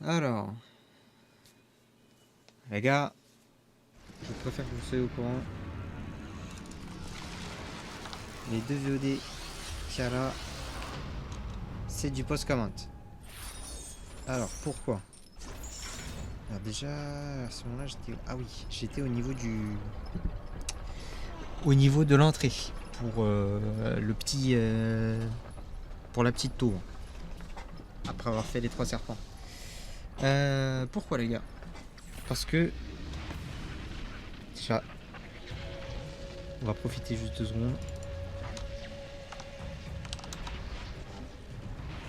Alors, les gars, je préfère que vous soyez au courant. Les deux VOD qu'il y a là, c'est du post-comment. Alors, pourquoi? Alors déjà, à ce moment-là, j'étais... Ah oui, j'étais au niveau du... Au niveau de l'entrée. Pour le petit... pour la petite tour. Après avoir fait les 3 serpents. Pourquoi, les gars? Parce que... Déjà... On va profiter juste 2 secondes.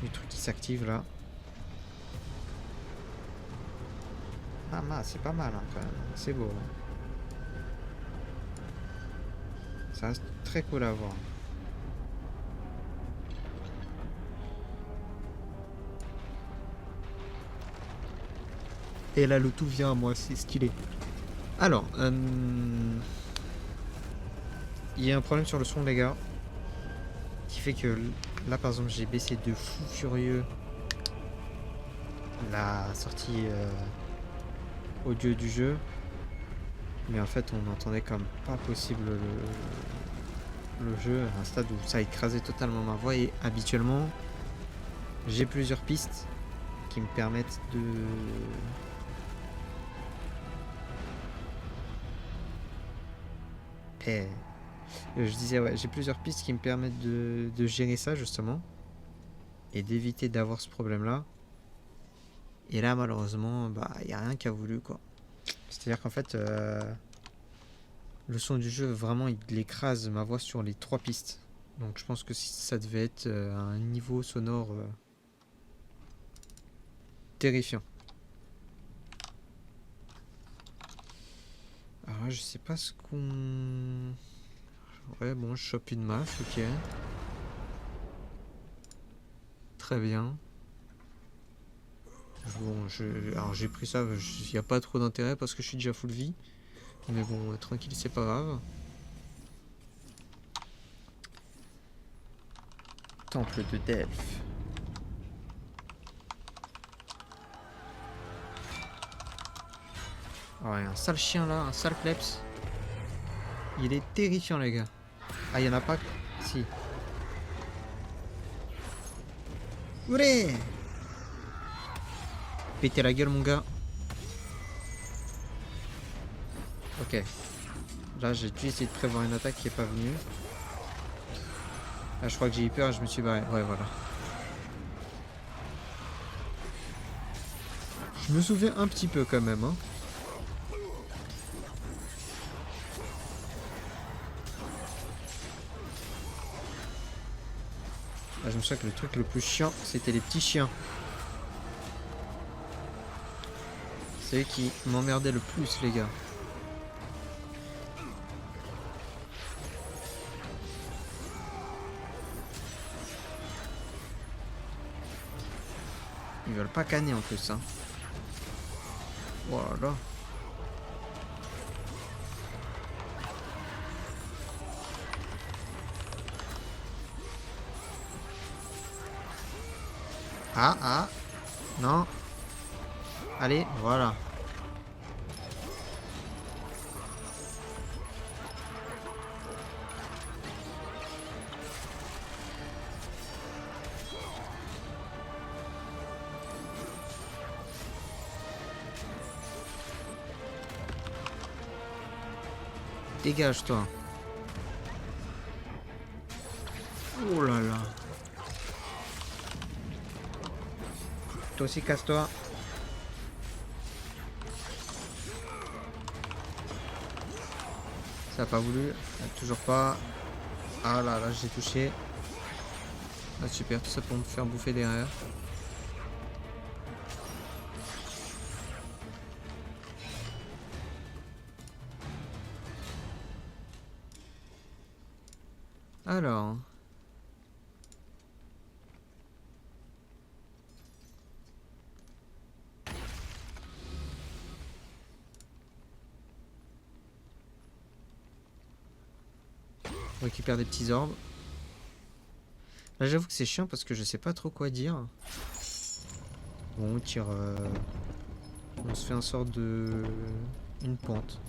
Le truc qui s'active là. Ah mince, c'est pas mal hein, quand même. C'est beau. Ça reste très cool à voir. Et là, le tout vient à moi, c'est stylé. Alors, il y a un problème sur le son, les gars, qui fait que là, par exemple, j'ai baissé de fou furieux la sortie audio du jeu. Mais en fait, on entendait comme pas possible le jeu à un stade où ça écrasait totalement ma voix. Et habituellement, j'ai plusieurs pistes qui me permettent de... je disais, ouais, j'ai plusieurs pistes qui me permettent de gérer ça, justement. Et d'éviter d'avoir ce problème-là. Et là, malheureusement, bah, il n'y a rien qui a voulu, quoi. C'est-à-dire qu'en fait, le son du jeu, vraiment, il écrase ma voix sur les 3 pistes. Donc je pense que ça devait être un niveau sonore terrifiant. Alors là, je sais pas ce qu'on... Ouais, bon, je chope une maf, ok. Très bien. Bon, alors j'ai pris ça, il n'y a pas trop d'intérêt parce que je suis déjà full vie. Mais bon, tranquille, c'est pas grave. Temple de Delphes. Ah, il y a un sale chien là, un sale kleps. Il est terrifiant, les gars. Ah, il y en a pas. Si. Oulé! Péter la gueule, mon gars. Ok. Là, j'ai dû essayer de prévoir une attaque qui est pas venue. Là, je crois que j'ai eu peur et je me suis barré. Ouais, voilà. Je me souviens un petit peu quand même, hein. Là, je me souviens que le truc le plus chiant, c'était les petits chiens. C'est eux qui m'emmerdaient le plus, les gars. Ils veulent pas canner en plus, hein. Voilà. Ah, ah. Non. Allez, voilà. Dégage-toi. Oh là là. Toi aussi, casse-toi. Ça a pas voulu. Toujours pas. Ah là là, j'ai touché. Ah super, tout ça pour me faire bouffer derrière. Alors. On récupère des petits orbes. Là j'avoue que c'est chiant parce que je sais pas trop quoi dire. Bon, on tire... on se fait un sort de... une pente.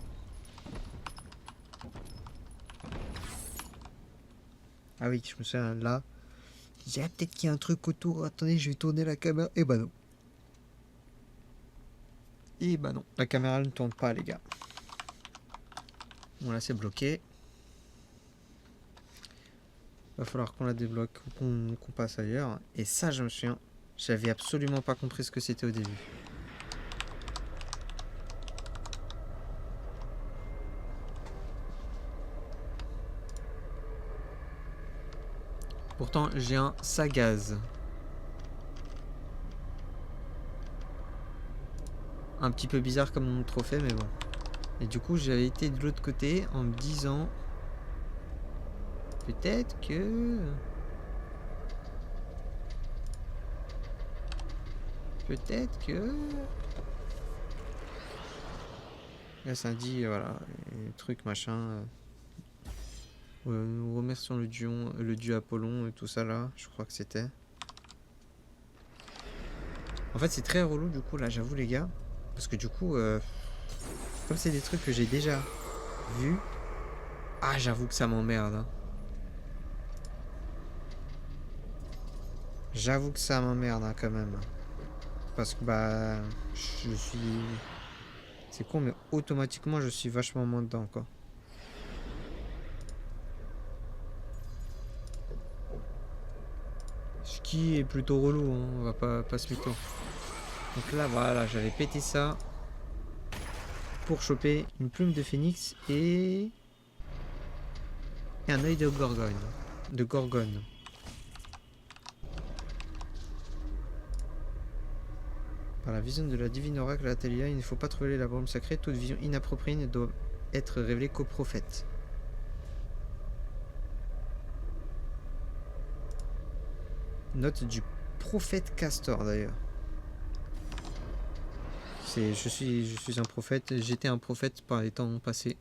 Ah oui, je me souviens, là... J'ai peut-être qu'il y a un truc autour. Attendez, je vais tourner la caméra. Eh bah non. Eh bah non. La caméra ne tourne pas, les gars. Bon, là, c'est bloqué. Va falloir qu'on la débloque ou qu'on passe ailleurs. Et ça, je me souviens. J'avais absolument pas compris ce que c'était au début. Pourtant, j'ai un sagaz. Un petit peu bizarre comme mon trophée, mais bon. Et du coup, j'avais été de l'autre côté en me disant... Peut-être que... Peut-être que... Là, ça dit, voilà, truc, machin. Nous remercions le dieu Apollon et tout ça, là. Je crois que c'était. En fait, c'est très relou, du coup, là, j'avoue, les gars. Parce que du coup, comme c'est des trucs que j'ai déjà vus... Ah, j'avoue que ça m'emmerde, hein. J'avoue que ça m'emmerde, hein, quand même. Parce que, bah... Je suis... C'est con, mais automatiquement, je suis vachement moins dedans, quoi. Ce qui est plutôt relou, hein, on va pas se mytho. Donc là, voilà, j'avais pété ça pour choper une plume de phénix et un œil de gorgone. De gorgone. Par la vision de la divine oracle Athélia, il ne faut pas trouver la brume sacrée. Toute vision inappropriée ne doit être révélée qu'au prophète. Note du prophète Castor d'ailleurs. Je suis un prophète. J'étais un prophète par les temps passés.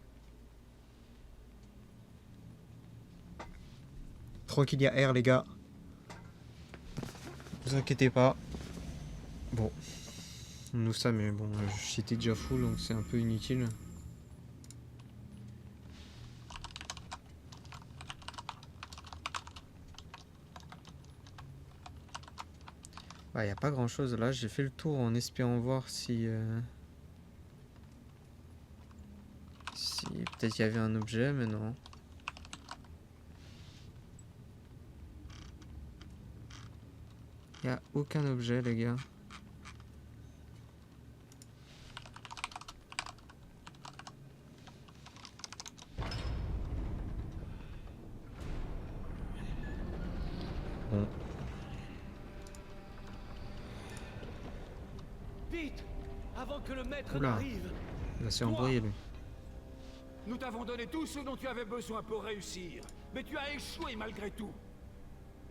Tranquille, il y a R, les gars. Ne vous inquiétez pas. Bon. Nous ça, mais bon, j'étais déjà full, donc c'est un peu inutile. Bah, y a pas grand chose là. J'ai fait le tour en espérant voir si... si peut-être il y avait un objet, mais non. Il n'y a aucun objet, les gars. Bon. Vite, avant que le maître Oula. n'arrive. Là, c'est embrouillé, lui. Nous t'avons donné tout ce dont tu avais besoin pour réussir, mais tu as échoué malgré tout.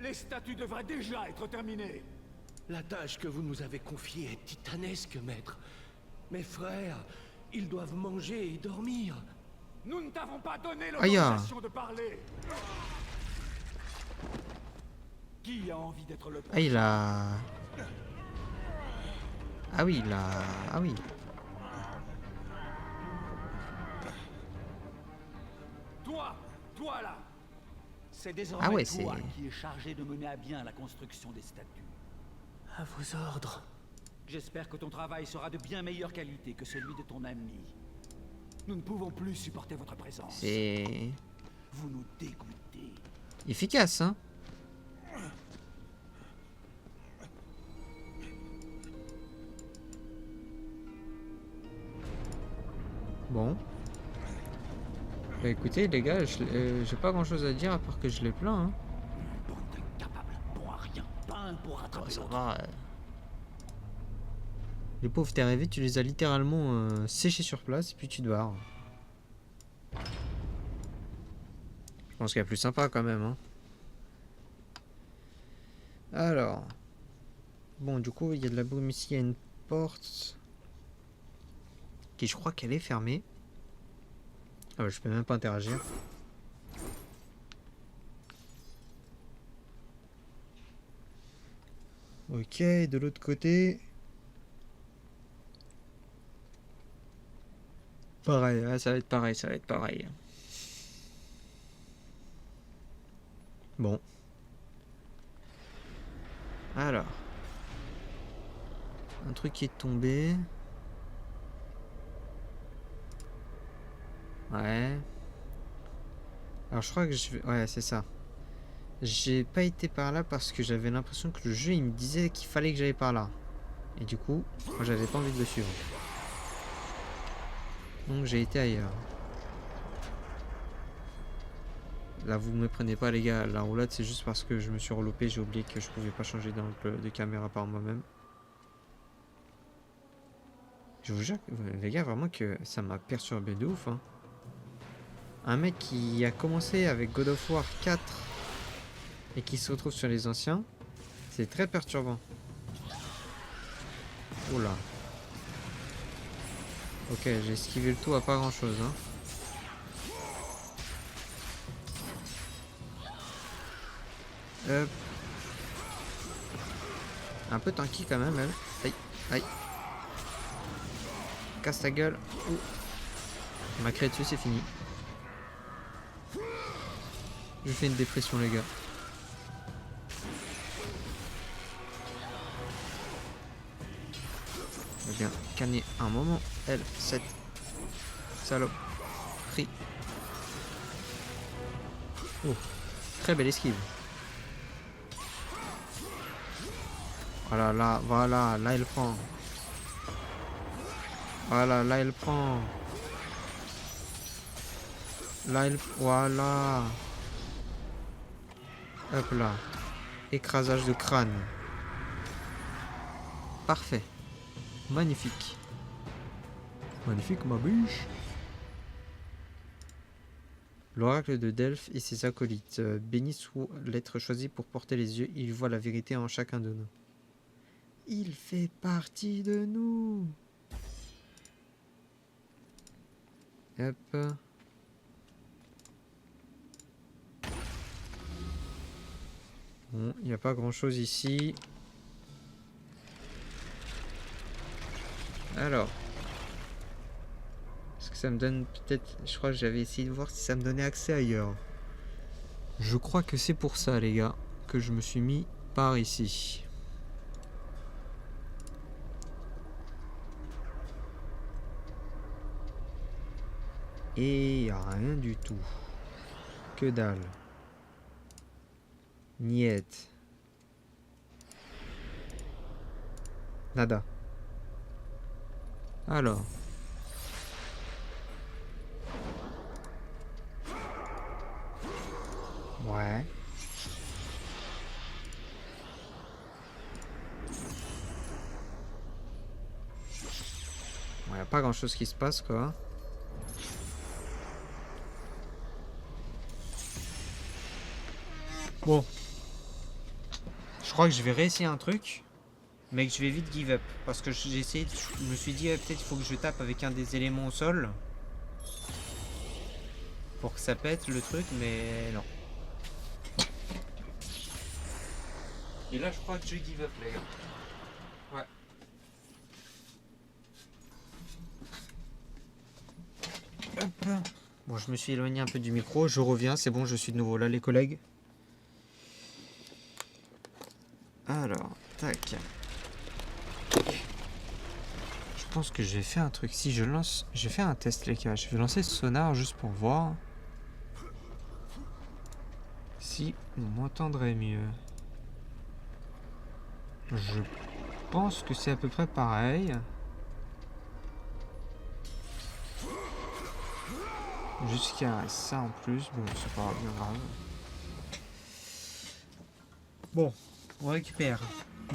Les statues devraient déjà être terminées. La tâche que vous nous avez confiée est titanesque, maître. Mes frères, ils doivent manger et dormir. Nous ne t'avons pas donné Aïe. l'autorisation de parler. Qui a envie d'être le Ah, il a... Ah oui, il a... Ah oui. Toi là. C'est désormais Ah ouais, toi c'est... qui est chargé de mener à bien la construction des statues. À vos ordres. J'espère que ton travail sera de bien meilleure qualité que celui de ton ami. Nous ne pouvons plus supporter votre présence. C'est... Vous nous dégoûtez. efficace, hein. Bon. Bah écoutez, les gars, j'ai pas grand chose à dire à part que je l'ai plein, hein. Bande d'incapables, bon à rien, pas un pour rattraper Ça l'autre. va. Les pauvres, t'es rêvé, tu les as littéralement séchés sur place et puis tu te barres. Je pense qu'il y a plus sympa quand même, hein. Alors. Bon, du coup, il y a de la brume ici, il y a une porte. Qui, je crois qu'elle est fermée. Ah bah, je peux même pas interagir. Ok, de l'autre côté, Pareil, ouais, ça va être pareil, ça va être pareil. Bon. Alors. Un truc qui est tombé. Ouais. Alors je crois que je vais... Ouais, c'est ça. J'ai pas été par là parce que j'avais l'impression que le jeu il me disait qu'il fallait que j'aille par là. Et du coup, moi j'avais pas envie de le suivre. Donc j'ai été ailleurs. Là vous me prenez pas les gars, la roulade c'est juste parce que je me suis reloupé, j'ai oublié que je pouvais pas changer d'angle de caméra par moi-même. Je vous jure, les gars, vraiment que ça m'a perturbé de ouf. Hein. Un mec qui a commencé avec God of War 4 et qui se retrouve sur les anciens, c'est très perturbant. Oula. Ok, j'ai esquivé le tout à pas grand chose. Hein. Hop. Un peu tanky quand même, elle. Aïe, aïe. Casse ta gueule. Ouh. Il m'a créé dessus, c'est fini. Je fais une dépression, les gars. Je vais bien canner un moment. Elle, cette saloperie. Oh, très belle esquive. Voilà, là, elle prend. Voilà, là, elle prend. Là, elle... Voilà. Hop là. Écrasage de crâne. Parfait. Magnifique. Magnifique, ma biche. L'oracle de Delphes et ses acolytes. Béni soit l'être choisi pour porter les yeux. Il voit la vérité en chacun de nous. Il fait partie de nous. Hop. Bon, il n'y a pas grand chose ici. Alors. Est-ce que ça me donne peut-être... Je crois que j'avais essayé de voir si ça me donnait accès ailleurs. Je crois que c'est pour ça, les gars, que je me suis mis par ici. Et il n'y a rien du tout. Que dalle. Niet. Nada. Alors. Ouais. Il n'y a pas grand chose qui se passe quoi. Bon. Je crois que je vais réessayer un truc. Mais que je vais vite give up. Parce que j'ai essayé. Je me suis dit peut-être il faut que je tape avec un des éléments au sol. Pour que ça pète le truc, mais non. Et là je crois que je give up les gars. Ouais. Hop. Bon, je me suis éloigné un peu du micro, je reviens, c'est bon, je suis de nouveau là les collègues. Alors, tac. Je pense que je vais faire un truc. Si je lance... Je vais faire un test les gars. Je vais lancer ce sonar juste pour voir si on m'entendrait mieux. Je pense que c'est à peu près pareil. Jusqu'à ça en plus. Bon, c'est pas bien grave. Bon, on récupère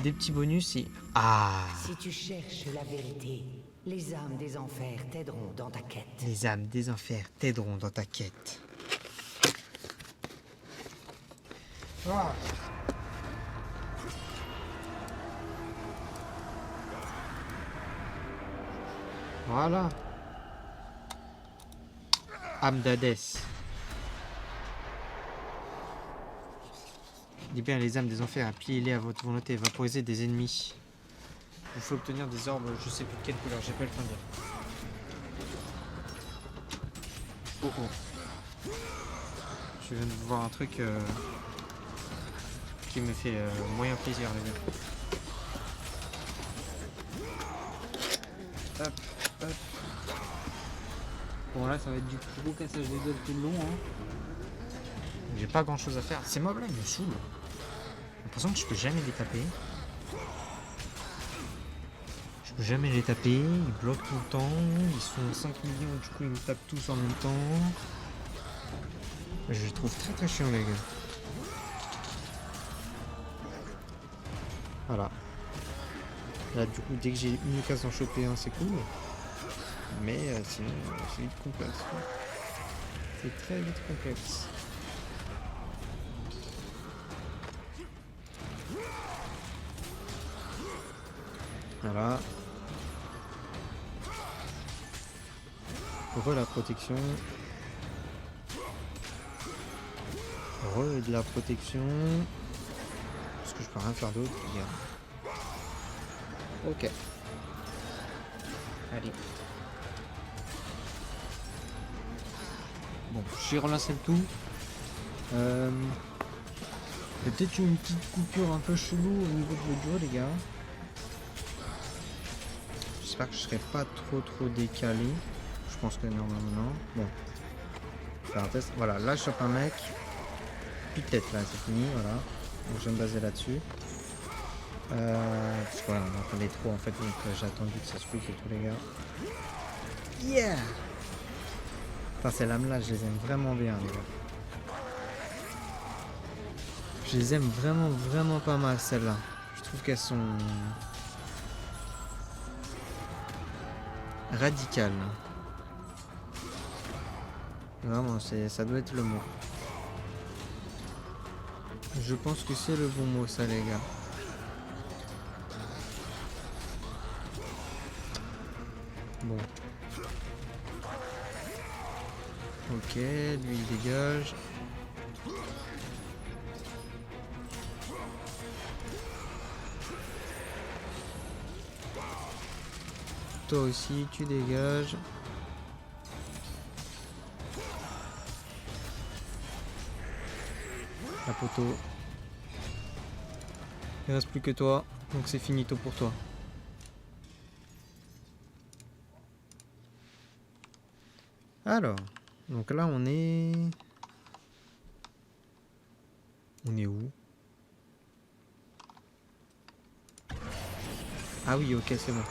des petits bonus et... Ah! Si tu cherches la vérité, les âmes des enfers t'aideront dans ta quête. Les âmes des enfers t'aideront dans ta quête. Ah. Voilà. Âme d'Hadès. Libère les âmes des enfers, appliez-les à votre volonté, vaporisez des ennemis. Il faut obtenir des orbes, je sais plus de quelle couleur, j'ai pas le temps de dire. Oh oh. Je viens de voir un truc qui me fait moyen plaisir, les gars. Hop, hop. Bon là ça va être du gros cassage des doigts tout le long. Hein. J'ai pas grand chose à faire. Ces mobs là ils me saoulent. J'ai l'impression que je peux jamais les taper. Je peux jamais les taper. Ils bloquent tout le temps. Ils sont 5 millions du coup ils me tapent tous en même temps. Je les trouve très très chiants les gars. Voilà. Là du coup dès que j'ai une case d'en choper un c'est cool. Mais sinon c'est vite complexe. Quoi. C'est très vite complexe. Voilà. Re la protection. Re de la protection. Parce que je peux rien faire d'autre, les gars. Ok. Allez. Bon, j'ai relancé le tout. Il y a peut-être une petite coupure un peu chelou au niveau de l'audio, les gars. J'espère que je serai pas trop décalé. Je pense que normalement non. Bon. Faire un test. Voilà, là je chope un mec. Plus de tête là, c'est fini, voilà. Donc je vais me baser là-dessus. Parce que voilà, on en connaît trop en fait, donc j'ai attendu que ça se pique et tout les gars. Yeah! Enfin ces lames là, je les aime vraiment bien les gars. Je les aime vraiment pas mal celles-là. Je trouve qu'elles sont radicales. Vraiment, ça doit être le mot. Je pense que c'est le bon mot ça les gars. Bon. Ok, lui il dégage. Toi aussi, tu dégages. La poteau. Il reste plus que toi, donc c'est finito pour toi. Alors, donc là on est... On est où? Ah oui, ok, c'est bon.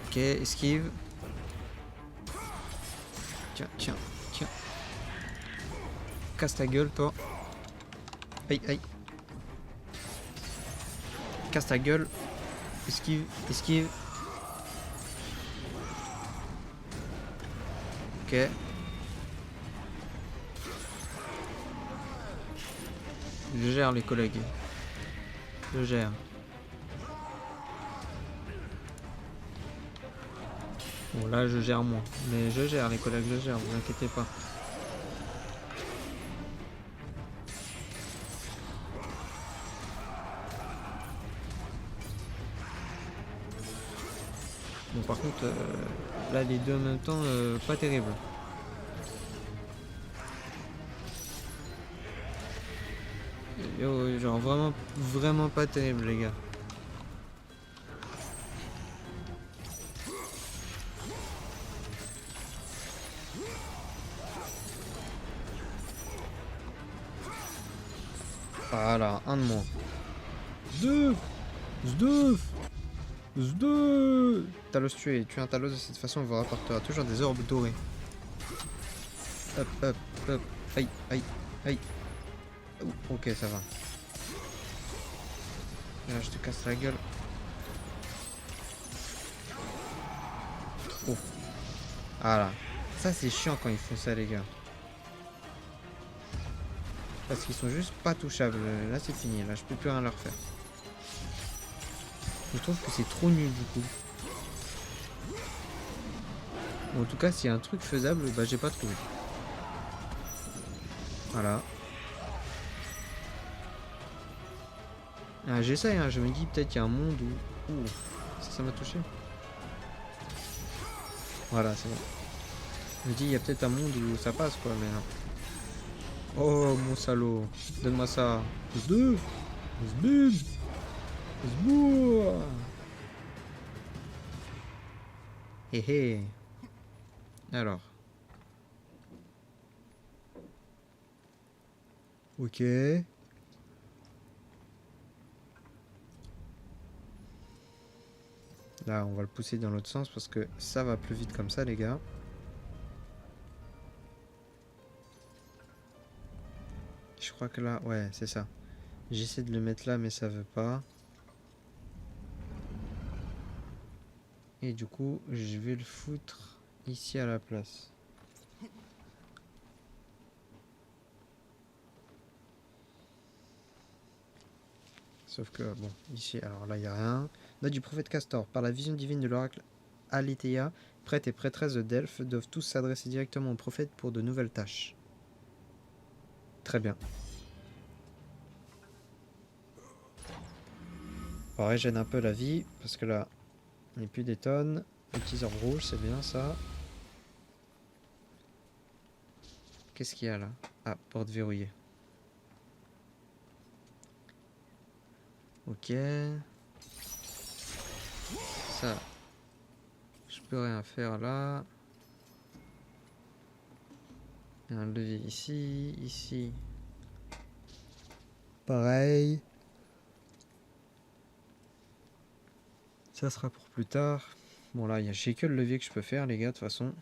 Ok, esquive. Tiens. Casse ta gueule, toi. Aïe. Casse ta gueule. Esquive. Ok. Je gère les collègues. Je gère. Bon là je gère moins. Mais je gère les collègues, je gère, vous inquiétez pas. Bon par contre là les deux en même temps pas terrible. Yo, genre vraiment pas terrible les gars. Voilà, un de moins. Zdoof. Talos tué. Tuer un Talos de cette façon vous rapportera toujours des orbes dorés. Hop. Aïe. Ouh, ok, ça va. Et là, je te casse la gueule. Oh. Voilà. Ça, c'est chiant quand ils font ça, les gars. Parce qu'ils sont juste pas touchables. Là, c'est fini. Là, je peux plus rien leur faire. Je trouve que c'est trop nul, du coup. Bon, en tout cas, s'il y a un truc faisable, bah, j'ai pas trouvé. Voilà. Ah, j'essaye, hein, je me dis peut-être qu'il y a un monde où... Ouh, ça m'a touché. Voilà, c'est bon. Je me dis, il y a peut-être un monde où ça passe, quoi, mais non. Oh, mon salaud. Donne-moi ça. S2. S2. S2. Hé hé. Alors. Ok. Là, on va le pousser dans l'autre sens parce que ça va plus vite comme ça, les gars. Je crois que là, ouais, c'est ça. J'essaie de le mettre là, mais ça veut pas. Et du coup, je vais le foutre ici à la place. Sauf que, bon, ici, alors là, il n'y a rien. Note du prophète Castor. Par la vision divine de l'oracle Aletheia, prêtre et prêtresse de Delphes doivent tous s'adresser directement au prophète pour de nouvelles tâches. Très bien. On régène un peu la vie, parce que là, il n'y a plus des tonnes. Les petits orbes rouges, c'est bien ça. Qu'est-ce qu'il y a là? Ah, porte verrouillée. Ok. Ça. Je peux rien faire là. Il y a un levier ici. Ici. Pareil. Ça sera pour plus tard. Bon là, j'ai que le levier que je peux faire les gars de toute façon.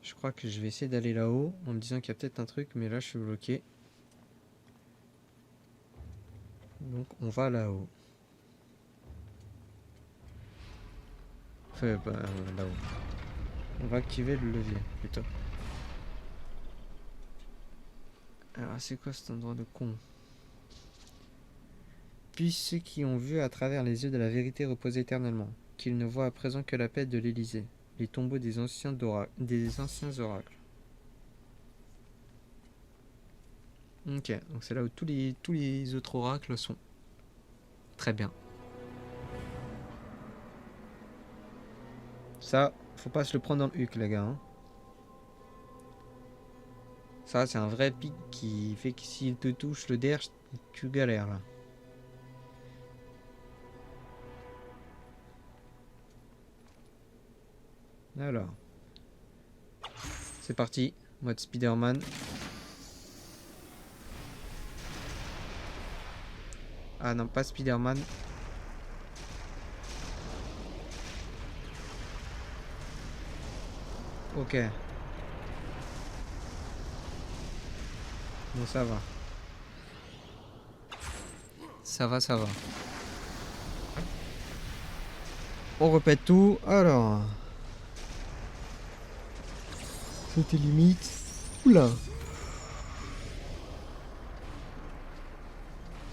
Je crois que je vais essayer d'aller là-haut en me disant qu'il y a peut-être un truc, mais là je suis bloqué. Donc on va là-haut. Enfin, là-haut. On va activer le levier plutôt. Alors c'est quoi cet endroit de con? Puis ceux qui ont vu à travers les yeux de la vérité reposent éternellement, qu'ils ne voient à présent que la paix de l'Élysée, les tombeaux des anciens oracles. Ok, donc c'est là où tous les autres oracles sont. Très bien. Ça, faut pas se le prendre dans le huc, les gars. Hein. Ça, c'est un vrai pic qui fait que s'il te touche le derche, tu galères là. Alors. C'est parti. Mode Spider-Man. Ah non, pas Spider-Man. Ok. Bon, ça va. Ça va, ça va. On répète tout. Alors. C'était limite. Oula.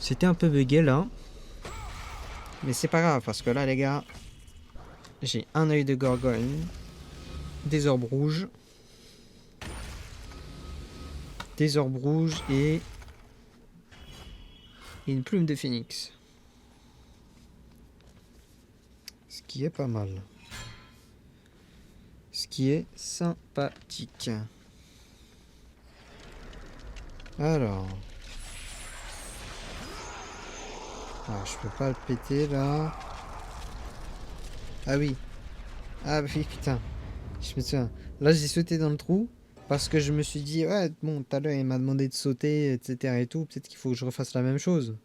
C'était un peu bugué là. Mais c'est pas grave parce que là les gars. J'ai un œil de gorgone. Des orbes rouges. Des orbes rouges et une plume de phénix. Ce qui est pas mal. Ce qui est sympathique. Alors. Ah, je peux pas le péter là. Ah oui. Ah oui, putain. Je me souviens. Là, j'ai sauté dans le trou. Parce que je me suis dit, ouais, bon, tout à l'heure, il m'a demandé de sauter, etc. et tout. Peut-être qu'il faut que je refasse la même chose.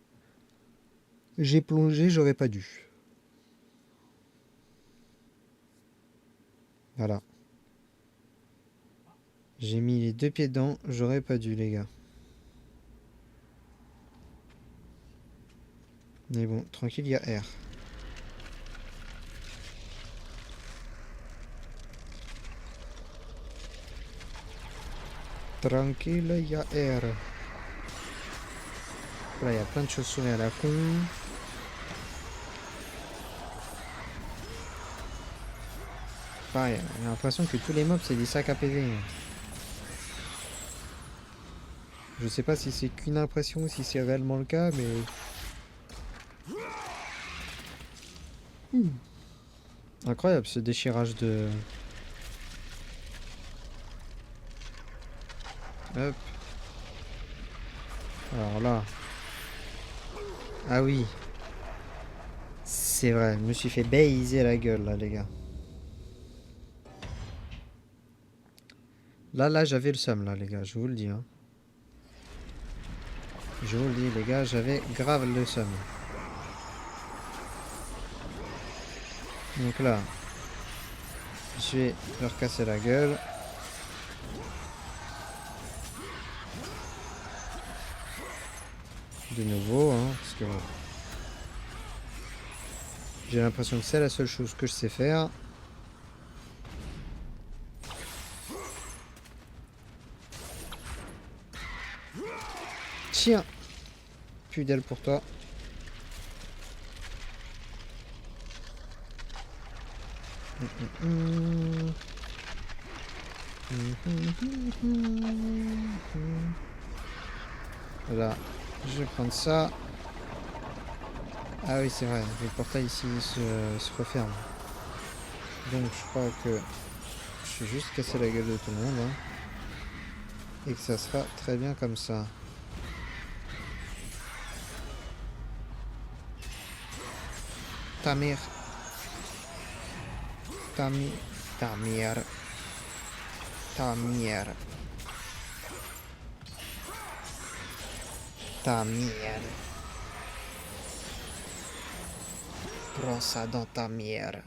J'ai plongé, j'aurais pas dû. Voilà. J'ai mis les deux pieds dedans, j'aurais pas dû, les gars. Mais bon, tranquille, il y a R. Tranquille, il y a R. Là, il y a plein de chauves-souris à la con. Pareil, j'ai l'impression que tous les mobs, c'est des sacs à PV. Je sais pas si c'est qu'une impression, si c'est réellement le cas, mais... Incroyable ce déchirage de... Hop. Alors là... Ah oui. C'est vrai, je me suis fait baiser la gueule là les gars. Là j'avais le seum là les gars, je vous le dis hein. Je vous le dis les gars, j'avais grave le seum. Donc là, je vais leur casser la gueule. De nouveau, hein, parce que j'ai l'impression que c'est la seule chose que je sais faire. Tiens, plus d'ailes pour toi. Voilà, je vais prendre ça. Ah oui, c'est vrai, le portail ici se referme. Donc je crois que je vais juste casser la gueule de tout le monde. Hein, et que ça sera très bien comme ça. Ta mère. Ta mère. Ta mère. Ta mère. Prends ça dans ta mère.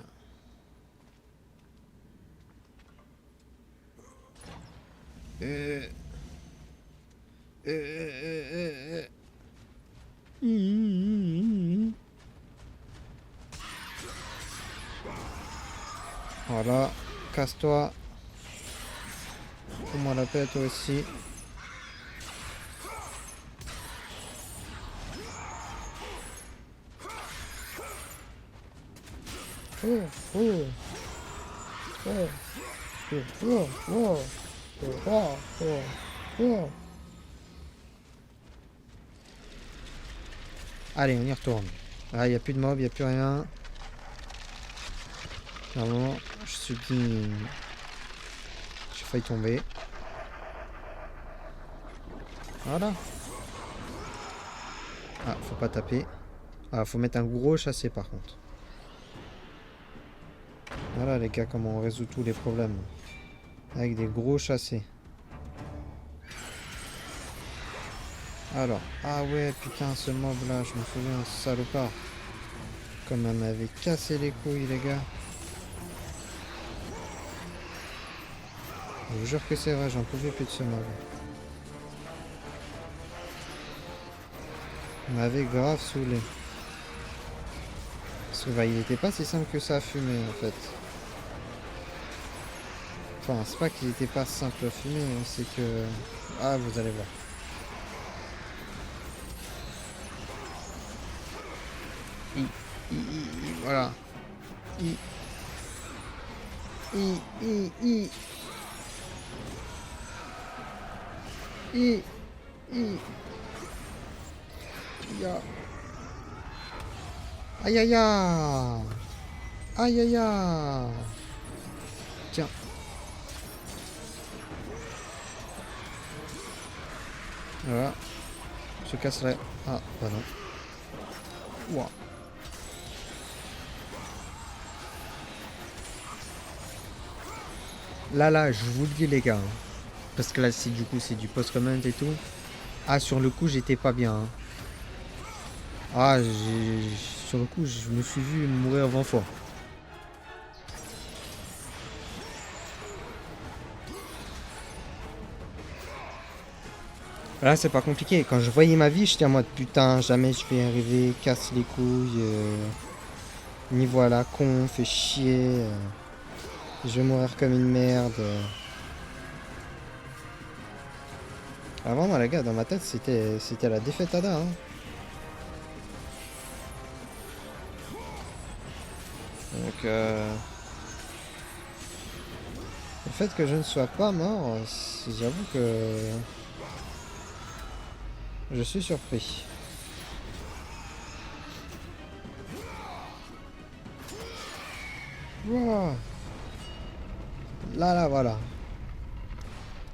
Voilà, casse-toi. Fais-moi la paix toi aussi. Allez, on y retourne. Ah, il n'y a plus de mobs, il n'y a plus rien. Normalement, je suis dit... J'ai failli tomber. Voilà. Ah, faut pas taper. Ah, faut mettre un gros chassé par contre. Voilà les gars, comment on résout tous les problèmes. Avec des gros chassés. Alors, ah ouais, putain, ce mob là, je me souviens, ce salopard. Comme elle m'avait cassé les couilles, les gars. Je vous jure que c'est vrai, j'en pouvais plus de ce mob. Il m'avait grave saoulé. Parce que bah, il était pas si simple que ça à fumer en fait. Enfin, c'est pas qu'il était pas simple à fumer, c'est que... Ah, vous allez voir. Voilà. Ya. Aïe aïe aïe. Aïe aïe aïe. Tiens. Voilà. Je casserai. Ah, bah non. Ouah. Là, je vous le dis les gars. Hein. Parce que là, c'est du coup, c'est du post-comment et tout. Ah, sur le coup, j'étais pas bien. Hein. Ah, sur le coup, je me suis vu mourir 20 fois. Là, c'est pas compliqué. Quand je voyais ma vie, j'étais en mode putain, jamais je vais y arriver, casse les couilles. Ni voilà, con, fait chier. Je vais mourir comme une merde. Ah, vraiment, les gars, dans ma tête, c'était la défaite à là. Hein. Donc, le fait que je ne sois pas mort, j'avoue que je suis surpris. Ouah. Là, voilà.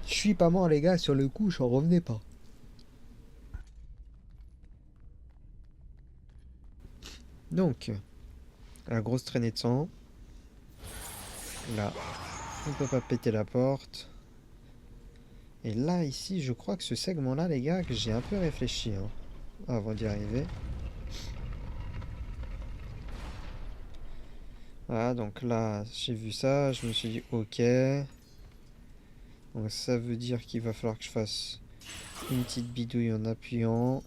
Je suis pas mort, les gars, sur le coup, j'en revenais pas. Donc, la grosse traînée de sang. Là, on peut pas péter la porte. Et là, ici, je crois que ce segment-là, les gars, que j'ai un peu réfléchi hein, avant d'y arriver. Voilà, donc là, j'ai vu ça, je me suis dit, ok. Donc ça veut dire qu'il va falloir que je fasse une petite bidouille en appuyant.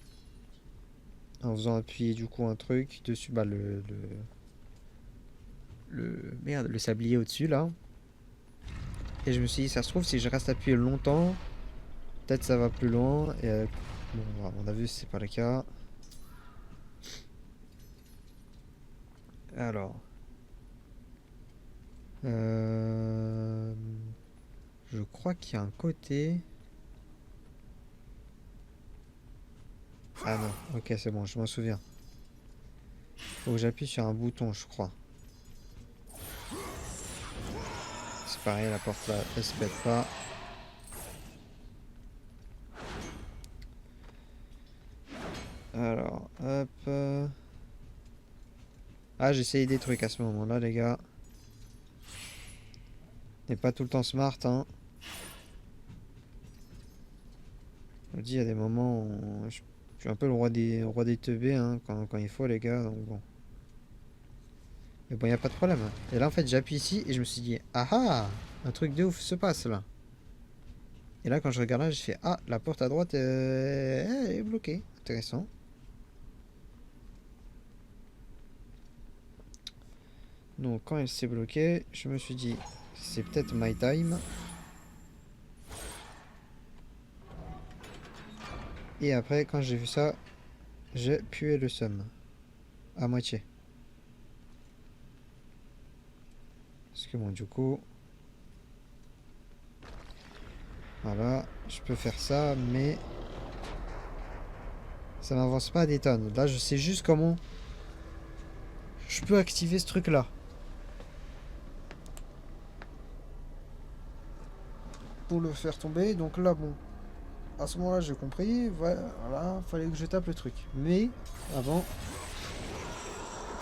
En faisant appuyer du coup un truc dessus, bah merde, le sablier au-dessus là. Et je me suis dit, ça se trouve, si je reste appuyé longtemps, peut-être ça va plus loin. Et bon, on a vu, c'est pas le cas. Alors. Je crois qu'il y a un côté. Ah non, ok, c'est bon, je m'en souviens. Faut que j'appuie sur un bouton, je crois. C'est pareil, la porte là, elle se pète pas. Alors, hop. Ah, j'ai essayé des trucs à ce moment-là, les gars. N'est pas tout le temps smart, hein. Je vous dis, il y a des moments où je suis un peu le roi des teubés, hein, quand il faut, les gars, donc bon. Mais bon, il n'y a pas de problème. Et là, en fait, j'appuie ici et je me suis dit, ah ah, un truc de ouf se passe là. Et là, quand je regarde là, je fais, ah, la porte à droite, elle est bloquée. Intéressant. Donc, quand elle s'est bloquée, je me suis dit, c'est peut-être my time. Et après, quand j'ai vu ça, j'ai pué le seum. À moitié. Parce que bon, du coup... Voilà, je peux faire ça, mais... Ça m'avance pas des tonnes. Là, je sais juste comment... Je peux activer ce truc-là. Pour le faire tomber, donc là, bon... À ce moment-là, j'ai compris. Voilà, fallait que je tape le truc. Mais, avant...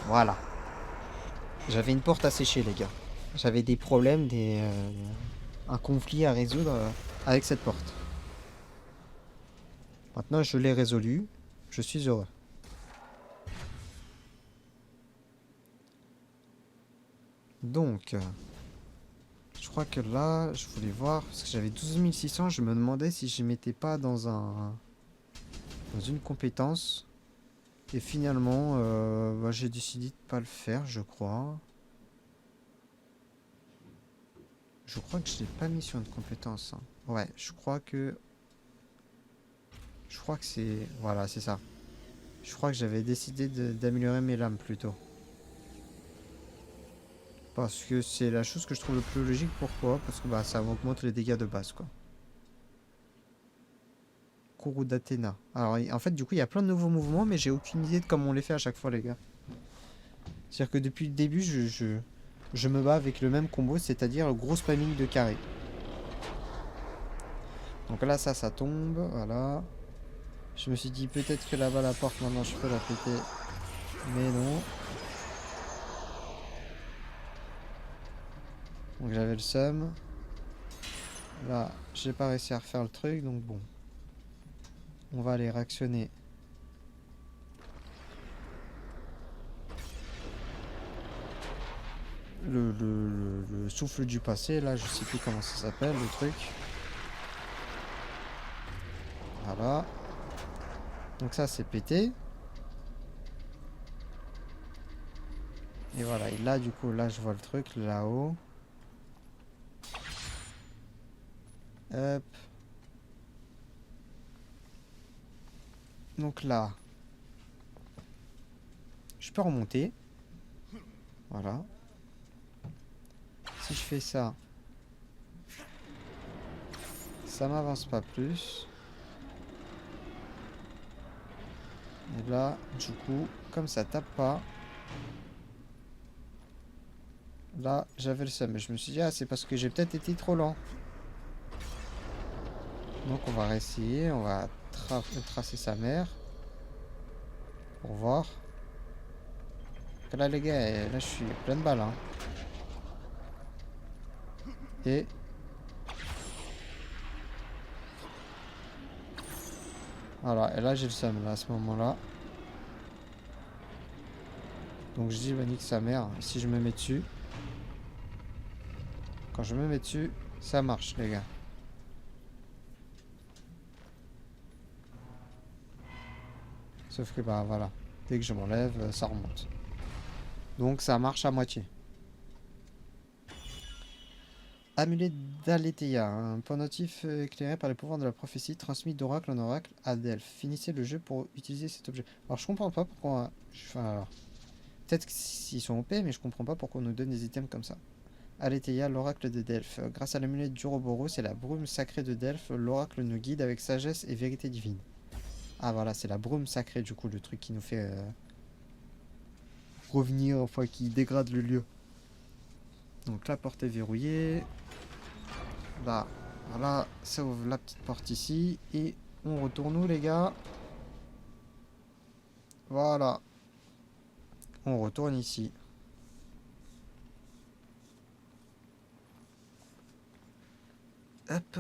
Voilà. J'avais une porte à sécher, les gars. J'avais des problèmes, un conflit à résoudre avec cette porte. Maintenant, je l'ai résolu. Je suis heureux. Donc, je crois que là, je voulais voir, parce que j'avais 12 600, je me demandais si je m'étais pas dans une compétence. Et finalement, bah, j'ai décidé de pas le faire, je crois. Je crois que je l'ai pas mis sur une compétence. Hein. Ouais, je crois que c'est... Voilà, c'est ça. Je crois que j'avais décidé d'améliorer mes lames plutôt. Parce que c'est la chose que je trouve le plus logique. Pourquoi? Parce que bah, ça augmente les dégâts de base, quoi. Kourou d'Athéna. Alors, en fait, du coup, il y a plein de nouveaux mouvements, mais j'ai aucune idée de comment on les fait à chaque fois, les gars. C'est-à-dire que depuis le début, je me bats avec le même combo, c'est-à-dire le gros spamming de carré. Donc là, ça tombe, voilà. Je me suis dit peut-être que là-bas, la porte, maintenant, je peux la péter. Mais non. Donc j'avais le seum. Là, j'ai pas réussi à refaire le truc, donc bon. On va aller réactionner. Le souffle du passé, là, je sais plus comment ça s'appelle, le truc. Voilà. Donc ça, c'est pété. Et voilà, et là, du coup, là, je vois le truc, là-haut. Hop. Donc là, je peux remonter. Voilà. Si je fais ça, ça m'avance pas plus. Et là, du coup, comme ça tape pas, Là, j'avais le seum. Mais je me suis dit, ah, c'est parce que j'ai peut-être été trop lent. Donc, on va réessayer. On va tracer sa mère. Pour voir. Que là, les gars, là, je suis plein de balles. Hein. Et... voilà, et là, j'ai le seum, là, à ce moment-là. Donc, je dis, bah, nique sa mère. Si je me mets dessus... quand je me mets dessus, ça marche, les gars. Sauf que, bah, voilà. Dès que je m'enlève, ça remonte. Donc, ça marche à moitié. Amulette d'Aletheia, un pendentif éclairé par les pouvoirs de la prophétie, transmis d'oracle en oracle à Delphes. Finissez le jeu pour utiliser cet objet. Alors, je comprends pas pourquoi... enfin, alors... peut-être qu'ils sont OP, mais je comprends pas pourquoi on nous donne des items comme ça. Aletheia, l'oracle de Delphes. Grâce à l'amulette d'Uroboros et la brume sacrée de Delphes, l'oracle nous guide avec sagesse et vérité divine. Ah voilà, c'est la brume sacrée du coup, le truc qui nous fait revenir, enfin qui dégrade le lieu. Donc la porte est verrouillée. Là, voilà, ça ouvre la petite porte ici. Et on retourne où les gars? Voilà. On retourne ici. Hop.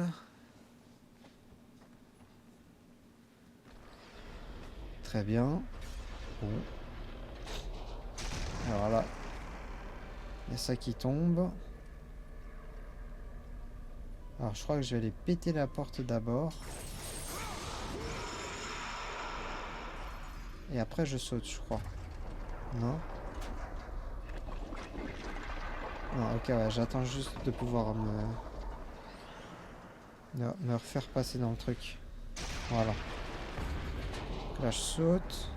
Très bien. Bon. Alors là, il y a ça qui tombe. Alors je crois que je vais aller péter la porte d'abord. Et après je saute, je crois. Non? Non, ok, ouais, j'attends juste de pouvoir me refaire passer dans le truc. Voilà. Là, je saute.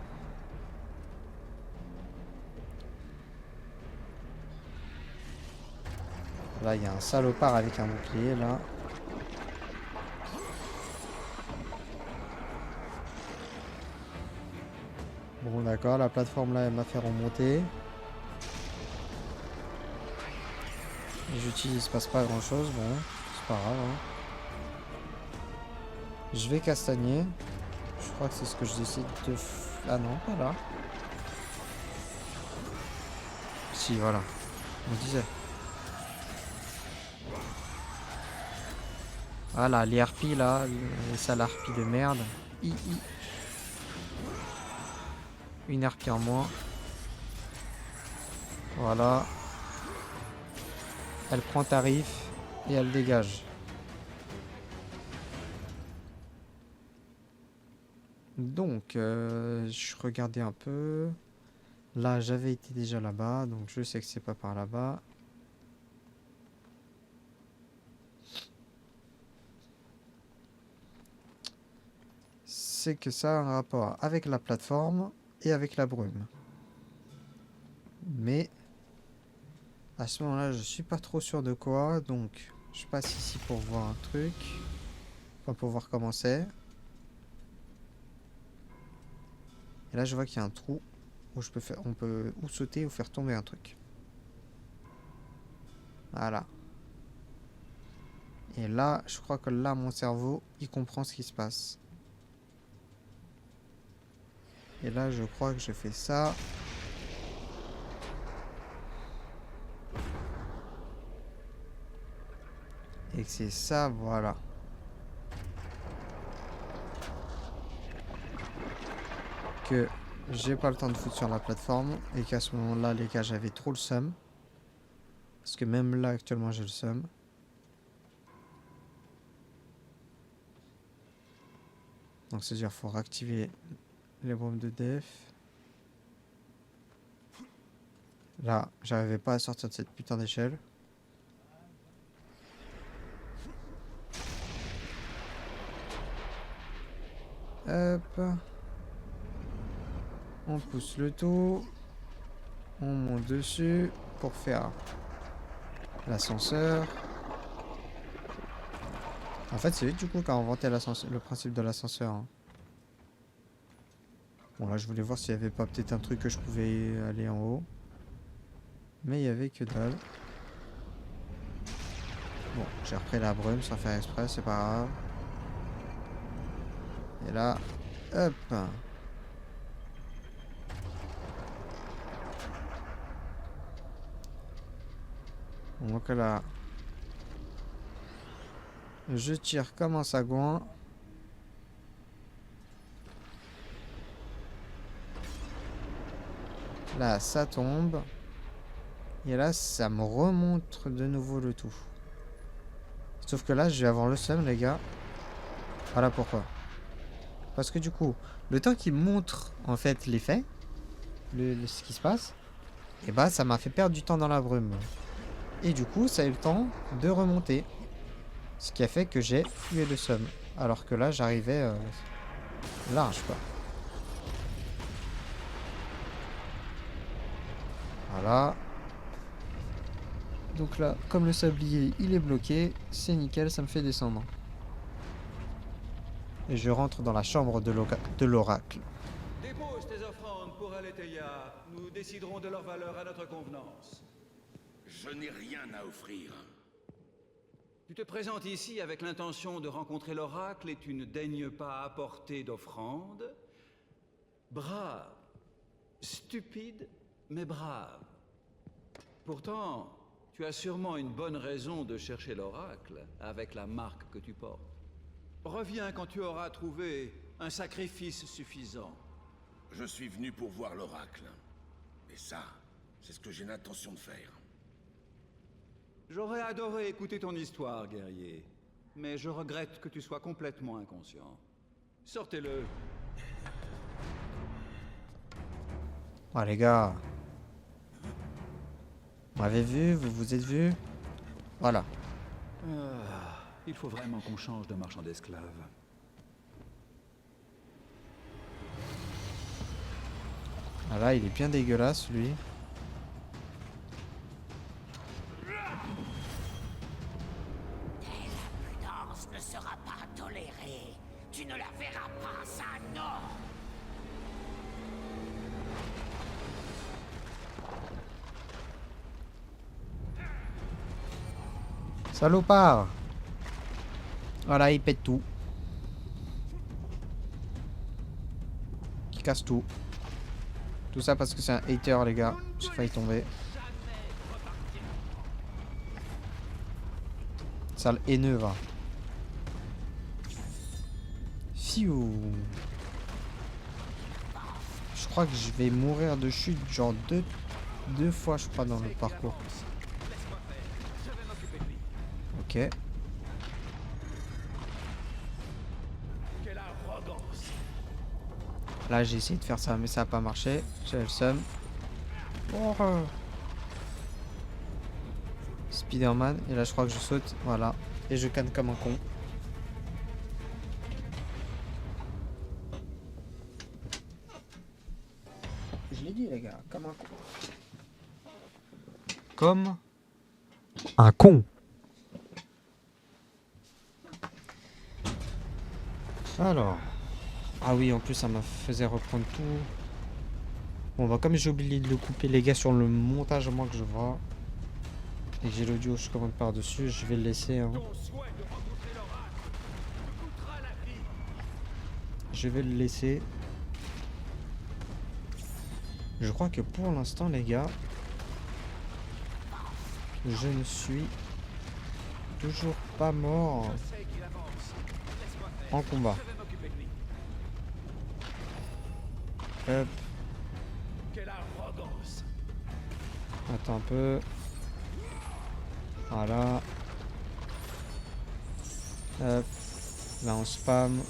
Là, il y a un salopard avec un bouclier, là. Bon, d'accord, la plateforme, là, elle m'a fait remonter. Et j'utilise, il se passe pas grand-chose, bon, c'est pas grave, hein. Je vais castagner. Je crois que c'est ce que je décide de... ah non, pas là. Si, voilà. On disait. Voilà, les harpies là, les sales harpies de merde. Une harpie en moins. Voilà. Elle prend tarif et elle dégage. Donc, je regardais un peu. Là, j'avais été déjà là-bas, donc je sais que c'est pas par là-bas. C'est que ça a un rapport avec la plateforme et avec la brume. Mais à ce moment-là, je suis pas trop sûr de quoi, donc je passe ici pour voir un truc. Enfin, pour voir comment c'est. Et là, je vois qu'il y a un trou où je peux faire, on peut ou sauter ou faire tomber un truc. Voilà. Et là, je crois que là, mon cerveau, il comprend ce qui se passe. Et là, je crois que je fais ça. Et que c'est ça, voilà. Que j'ai pas le temps de foutre sur la plateforme. Et qu'à ce moment-là, les gars, j'avais trop le seum. Parce que même là, actuellement, j'ai le seum. Donc, c'est-à-dire qu'il faut réactiver les bombes de def. Là, j'arrivais pas à sortir de cette putain d'échelle. Hop. On pousse le tout. On monte dessus pour faire l'ascenseur. En fait, c'est lui du coup qui a inventé le principe de l'ascenseur. Hein. Bon, là, je voulais voir s'il y avait pas peut-être un truc que je pouvais aller en haut. Mais il y avait que dalle. Bon, j'ai repris la brume sans faire exprès, c'est pas grave. Et là, hop. On voit que là, je tire comme un sagouin. Là, ça tombe. Et là, ça me remonte de nouveau le tout. Sauf que là, je vais avoir le seum, les gars. Voilà pourquoi. Parce que du coup, le temps qu'il montre, en fait, l'effet, ce qui se passe, et bah, ça m'a fait perdre du temps dans la brume. Et du coup, ça a eu le temps de remonter. Ce qui a fait que j'ai eu le seum. Alors que là, j'arrivais large, quoi. Voilà. Donc là, comme le sablier, il est bloqué, c'est nickel, ça me fait descendre. Et je rentre dans la chambre de l'oracle. Dépose tes offrandes pour Aletheia. Nous déciderons de leur valeur à notre convenance. Je n'ai rien à offrir. Tu te présentes ici avec l'intention de rencontrer l'oracle et tu ne daignes pas apporter d'offrande? Brave. Stupide, mais brave. Pourtant, tu as sûrement une bonne raison de chercher l'oracle avec la marque que tu portes. Reviens quand tu auras trouvé un sacrifice suffisant. Je suis venu pour voir l'oracle. Et ça, c'est ce que j'ai l'intention de faire. J'aurais adoré écouter ton histoire, guerrier. Mais je regrette que tu sois complètement inconscient. Sortez-le. Oh les gars. Vous m'avez vu, vous vous êtes vu. Voilà. Il faut vraiment qu'on change de marchand d'esclaves. Ah là, il est bien dégueulasse, lui. L'impudence ne sera pas tolérée. Tu ne la verras pas, ça, non. Salopard. Voilà, il pète tout. Il casse tout. Tout ça parce que c'est un hater, les gars. J'ai failli tomber. Sale haineux, va. Fiou. Je crois que je vais mourir de chute, genre deux fois, je crois, dans le parcours. Ok. Là, j'ai essayé de faire ça, mais ça n'a pas marché. J'ai le seum. Oh. Spider-Man. Et là, je crois que je saute. Voilà. Et je canne comme un con. Je l'ai dit, les gars. Comme un con. Comme un con. Alors. Ah oui, en plus, ça m'a faisait reprendre tout. Bon, bah, comme j'ai oublié de le couper, les gars, sur le montage, moi, que je vois. Et que j'ai l'audio, je commande par-dessus, je vais le laisser. Hein. Je vais le laisser. Je crois que pour l'instant, les gars, je ne suis toujours pas mort en combat. Hop. Attends un peu. Voilà. Hop. Là on spam.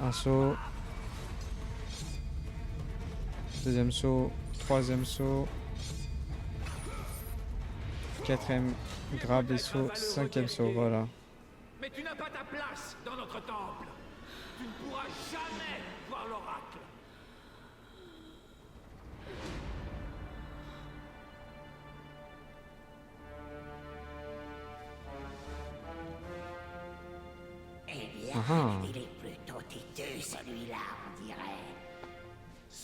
Un saut. Deuxième saut. Troisième saut. Quatrième grab et saut. Cinquième saut. Voilà. Mais tu n'as pas ta place dans notre temple. Tu ne pourras jamais voir l'oracle. Eh bien, il est plutôt têteux, celui-là, on dirait.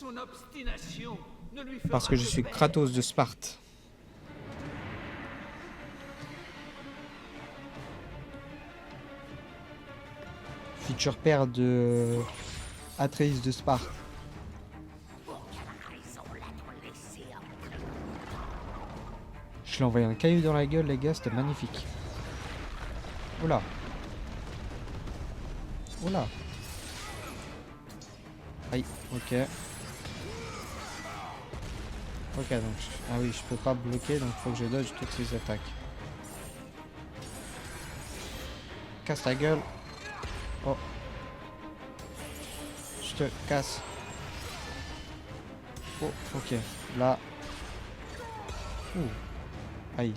Son obstination ne lui fera Parce que je que suis perdre. Kratos de Sparte. Futur père de Atreus de Sparte. Je lui ai envoyé un caillou dans la gueule, les gars, c'était magnifique. Oula. Oula. Aïe, ok. Ok, donc... Ah oui, je peux pas bloquer, donc faut que je dodge toutes ces attaques. Casse ta gueule. Oh. Je te casse. Oh, ok. Là. Ouh. Aïe.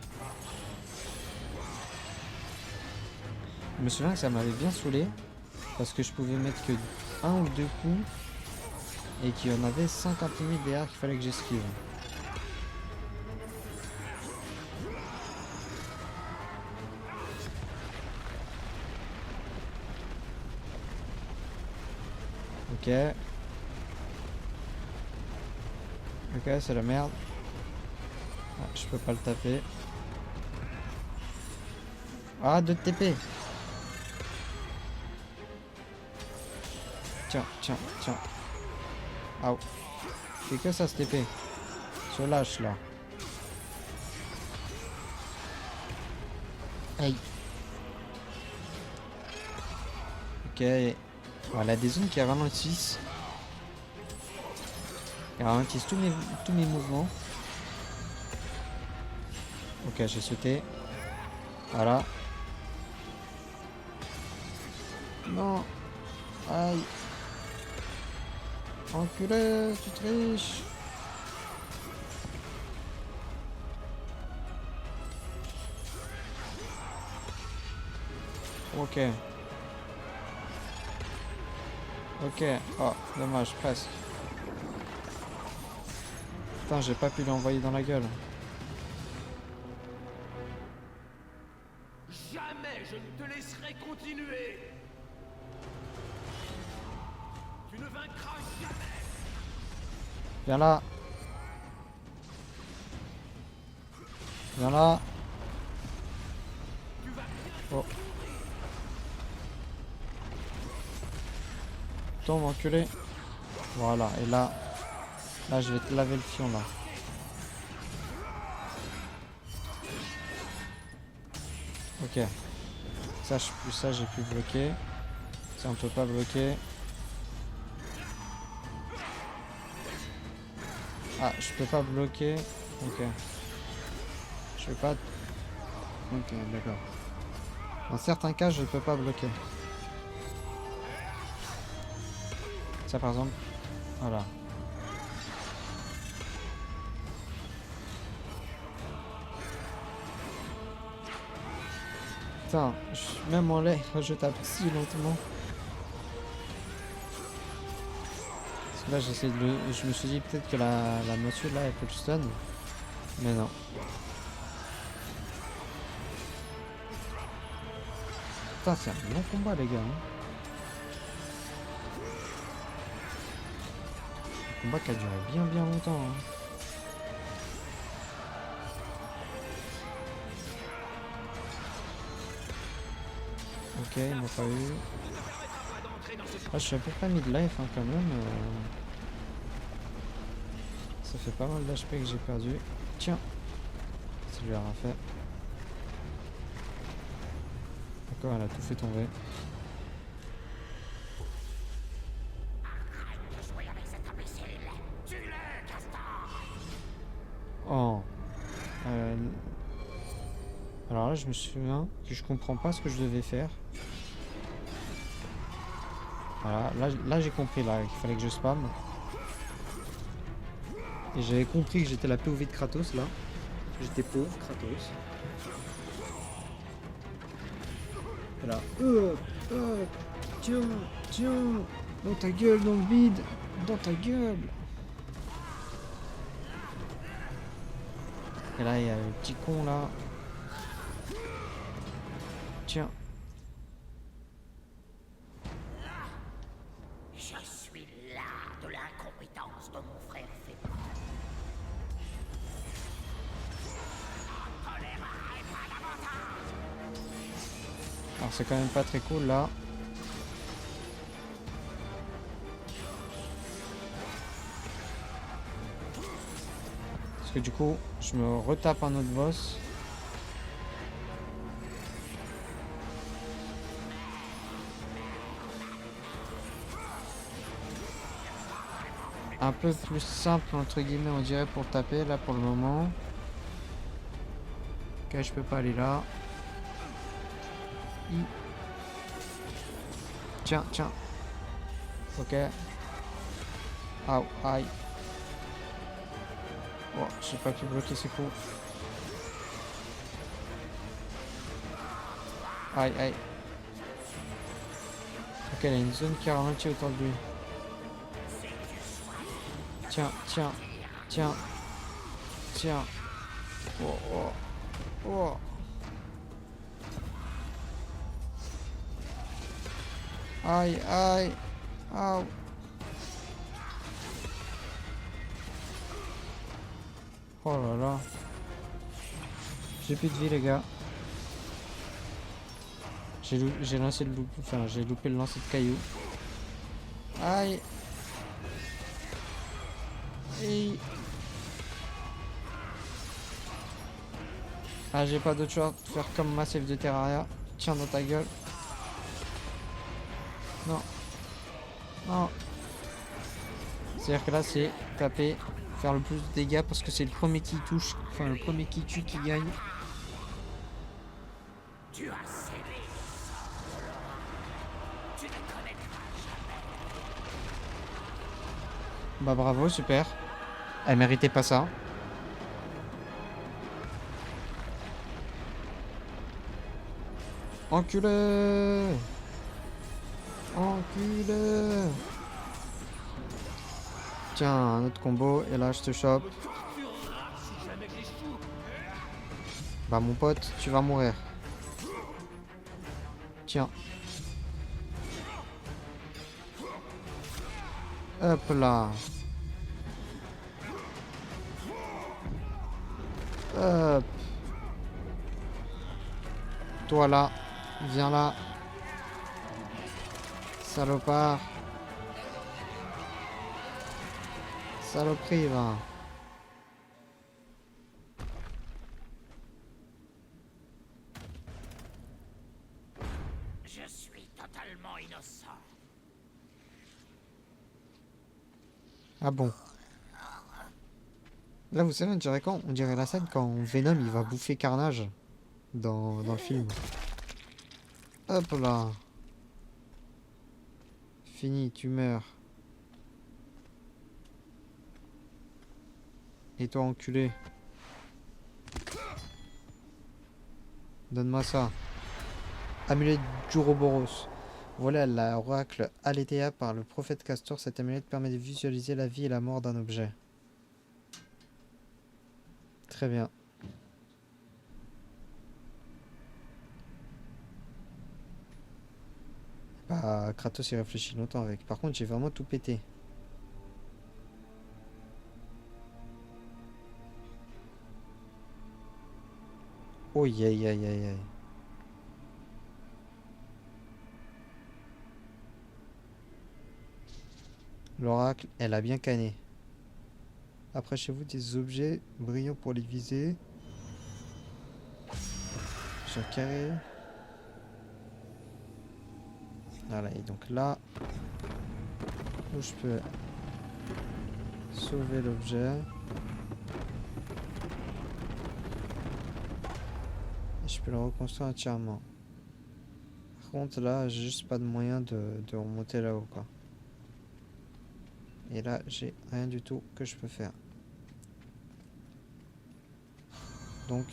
Je me souviens que ça m'avait bien saoulé. Parce que je pouvais mettre que un ou deux coups. Et qu'il y en avait 50 000 derrière qu'il fallait que j'esquive. Ok. Ok, c'est la merde. Ah, je peux pas le taper. Ah, 2 TP. Tiens, tiens, tiens. Aouh. C'est que ça, ce TP. Se lâche, là. Aïe. Ok. Voilà, des zones qui ralentissent. Qui ralentissent tous mes mouvements. Ok, j'ai sauté. Voilà. Non. Aïe. Enculé, tu triches. Ok. Ok. Oh, dommage, presque. Putain, j'ai pas pu l'envoyer dans la gueule. Jamais je ne te laisserai continuer. Tu ne vaincras jamais. Viens là. Viens là. Oh. Tombe, enculé. Voilà, et là... Là, je vais te laver le fion, là. Ok. Ça, j'ai pu bloquer. Ça, on peut pas bloquer. Ah, je peux pas bloquer. Ok. Je peux pas... Ok, d'accord. Dans certains cas, je peux pas bloquer. Ça, par exemple. Voilà. Putain, même en l'air, je tape si lentement. Parce que là, j'essaie de le... Je me suis dit peut-être que la moitié là, elle peut le stun. Mais non. Putain, c'est un long combat, les gars. Hein. Un combat qui a duré bien longtemps. Hein. Ok, il m'a pas eu. Ah, je suis à peu près mid life hein, quand même. Ça fait pas mal d'HP que j'ai perdu. Tiens, ça lui aura fait. D'accord, elle a tout fait tomber. Oh. Alors là, je me souviens que je comprends pas ce que je devais faire. Voilà, là j'ai compris là qu'il fallait que je spam. Et j'avais compris que j'étais la POV de Kratos là. J'étais pauvre Kratos. Voilà. Tiens, tiens, dans ta gueule, dans le vide, dans ta gueule. Et là il y a le petit con là. Tiens. Je suis là de l'incompétence de c'est quand même pas très cool là. Parce que du coup, je me retape un autre boss. Un peu plus simple entre guillemets on dirait pour taper là pour le moment. Ok, je peux pas aller là. Tiens, tiens. Ok. Aïe, aïe. Oh, j'ai pas pu bloquer ses coups. Aïe, aïe. Ok, il y a une zone qui ralentit autour de lui. Tiens, tiens, tiens, tiens. Oh, oh, oh. Aïe, aïe. Aouh. Oh là là. J'ai plus de vie les gars. J'ai lancé le loupé, enfin j'ai loupé le lancer de cailloux. Aïe. Et... Ah, j'ai pas d'autre choix de faire comme Massif de Terraria. Tiens dans ta gueule. Non. Non. C'est-à-dire que là, c'est taper, faire le plus de dégâts parce que c'est le premier qui touche, enfin le premier qui tue qui gagne. Tu as cédé. Tu ne connaîtras Bah bravo, super. Elle méritait pas ça. Enculé. Enculé. Tiens, un autre combo, et là je te chope. Bah mon pote, tu vas mourir. Tiens. Hop là. Hop. Toi là. Viens là. Salopard. Saloperie, va. Je suis totalement innocent. Ah bon. Là, vous savez, on dirait quand? On dirait la scène quand Venom il va bouffer Carnage dans le film. Hop là. Fini, tu meurs. Et toi, enculé. Donne-moi ça. Amulette d'Ouroboros. Voilà l'oracle Aletheia par le prophète Castor. Cette amulette permet de visualiser la vie et la mort d'un objet. Très bien. Bah, Kratos y réfléchit longtemps avec. Par contre, j'ai vraiment tout pété. Oh, aïe aïe aïe aïe. L'oracle, elle a bien canné. Après, chez vous, des objets brillants pour les viser. Sur carré. Voilà, et donc là, où je peux sauver l'objet. Et je peux le reconstruire entièrement. Par contre, là, j'ai juste pas de moyen de remonter là-haut, quoi. Et là, j'ai rien du tout que je peux faire. Donc,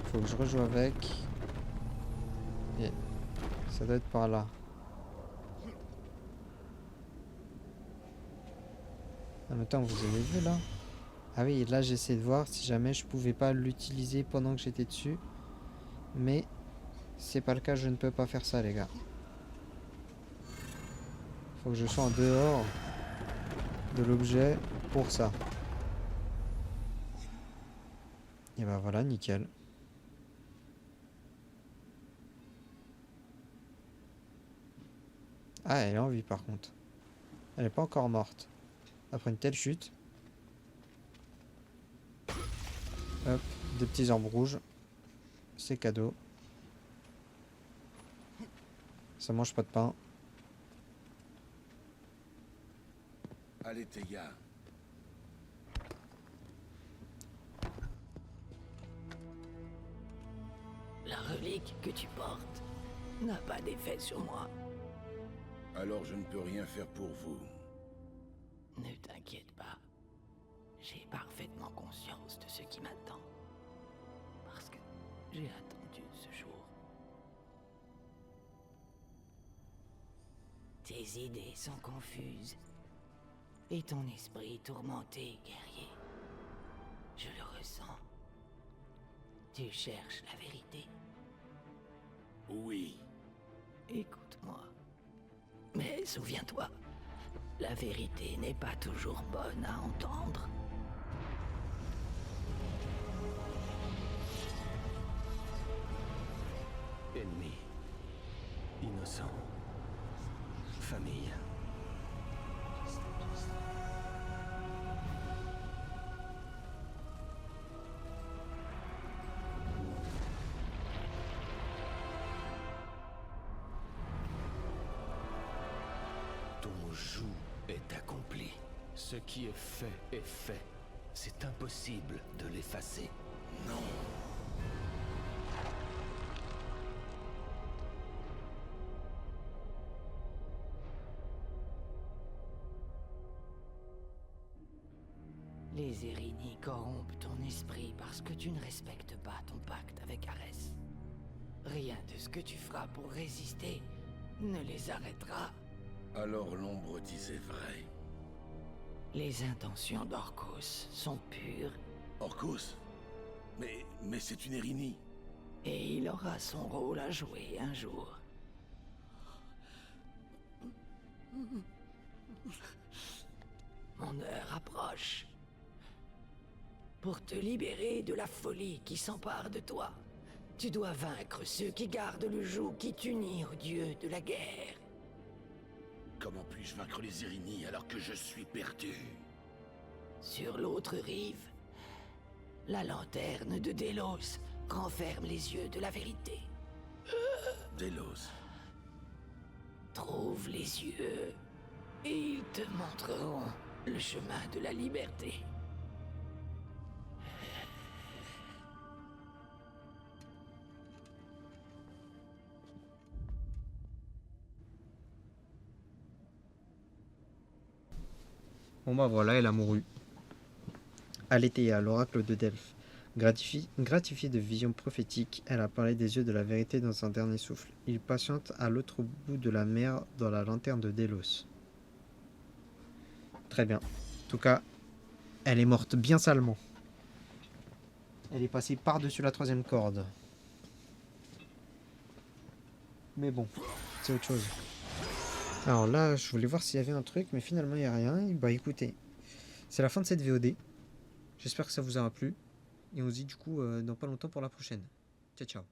faut que je rejoue avec. Et ça doit être par là. En même temps, vous avez vu là? Ah oui, là j'essaie de voir si jamais je pouvais pas l'utiliser pendant que j'étais dessus. Mais c'est pas le cas, je ne peux pas faire ça les gars. Faut que je sois en dehors de l'objet pour ça. Et bah voilà, nickel. Ah, elle est en vie par contre. Elle n'est pas encore morte. Après une telle chute. Hop, des petits orbes rouges. C'est cadeau. Ça mange pas de pain. Allez, Théia. La relique que tu portes n'a pas d'effet sur moi. Alors je ne peux rien faire pour vous. Ne t'inquiète pas. J'ai parfaitement conscience de ce qui m'attend. Parce que j'ai attendu ce jour. Tes idées sont confuses. Et ton esprit tourmenté, guerrier. Je le ressens. Tu cherches la vérité. Oui. Écoute-moi. Mais souviens-toi, la vérité n'est pas toujours bonne à entendre. Ennemis. Innocents. Famille. Ton joug est accompli. Ce qui est fait est fait. C'est impossible de l'effacer. Non. Les Erini corrompent ton esprit parce que tu ne respectes pas ton pacte avec Arès. Rien de ce que tu feras pour résister ne les arrêtera. Alors l'ombre disait vrai. Les intentions d'Orcos sont pures Orcos? Mais c'est une Erini. et il aura son rôle à jouer un jour. Mon heure approche. Pour te libérer de la folie qui s'empare de toi, tu dois vaincre ceux qui gardent le joug qui t'unit au dieu de la guerre. Comment puis-je vaincre les Erini alors que je suis perdu? Sur l'autre rive, la lanterne de Délos renferme les yeux de la vérité. Délos. Trouve les yeux et ils te montreront le chemin de la liberté. Bon bah voilà, elle a mouru. Aletheia, l'oracle de Delphes. Gratifiée de visions prophétiques, elle a parlé des yeux de la vérité dans un dernier souffle. Il patiente à l'autre bout de la mer dans la lanterne de Délos. Très bien. En tout cas, elle est morte bien salement. Elle est passée par-dessus la troisième corde. Mais bon, c'est autre chose. Alors là, je voulais voir s'il y avait un truc, mais finalement, il n'y a rien. Et bah écoutez, c'est la fin de cette VOD. J'espère que ça vous aura plu. Et on se dit du coup dans pas longtemps pour la prochaine. Ciao, ciao.